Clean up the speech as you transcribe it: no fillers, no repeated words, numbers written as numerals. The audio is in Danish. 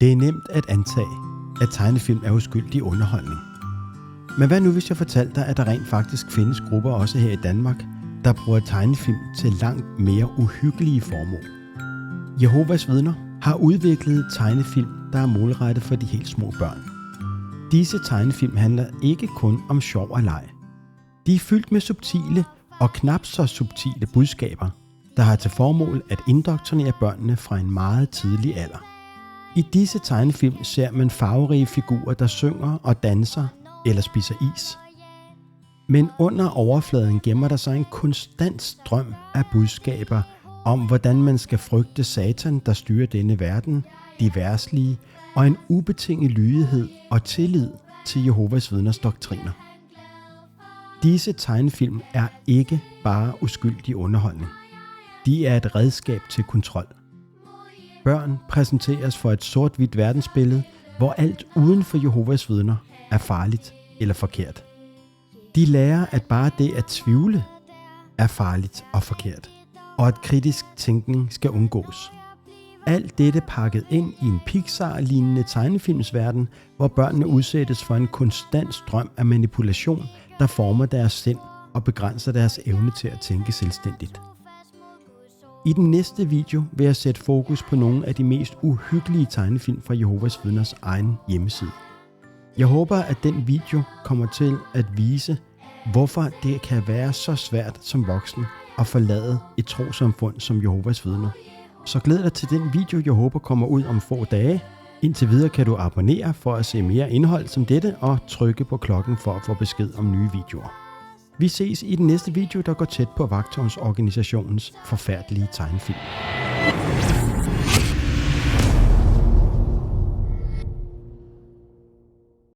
Det er nemt at antage, at tegnefilm er uskyldig underholdning. Men hvad nu, hvis jeg fortalte dig, at der rent faktisk findes grupper også her i Danmark, der bruger tegnefilm til langt mere uhyggelige formål? Jehovas Vidner har udviklet tegnefilm, der er målrettet for de helt små børn. Disse tegnefilm handler ikke kun om sjov og leg. De er fyldt med subtile og knap så subtile budskaber, der har til formål at indoktrinere børnene fra en meget tidlig alder. I disse tegnefilm ser man farverige figurer, der synger og danser eller spiser is. Men under overfladen gemmer der sig en konstant strøm af budskaber om, hvordan man skal frygte Satan, der styrer denne verden, de verdslige, og en ubetinget lydighed og tillid til Jehovas Vidners doktriner. Disse tegnefilm er ikke bare uskyldig underholdning. De er et redskab til kontrol. Børn præsenteres for et sort-hvidt verdensbillede, hvor alt uden for Jehovas Vidner er farligt eller forkert. De lærer, at bare det at tvivle er farligt og forkert, og at kritisk tænkning skal undgås. Alt dette pakket ind i en Pixar-lignende tegnefilmsverden, hvor børnene udsættes for en konstant strøm af manipulation, der former deres sind og begrænser deres evne til at tænke selvstændigt. I den næste video vil jeg sætte fokus på nogle af de mest uhyggelige tegnefilm fra Jehovas Vidners egen hjemmeside. Jeg håber, at den video kommer til at vise, hvorfor det kan være så svært som voksen at forlade et trossamfund som Jehovas Vidner. Så glæd dig til den video, jeg håber kommer ud om få dage. Indtil videre kan du abonnere for at se mere indhold som dette og trykke på klokken for at få besked om nye videoer. Vi ses i den næste video, der går tæt på Vagttårnsorganisationens forfærdelige tegnefilm.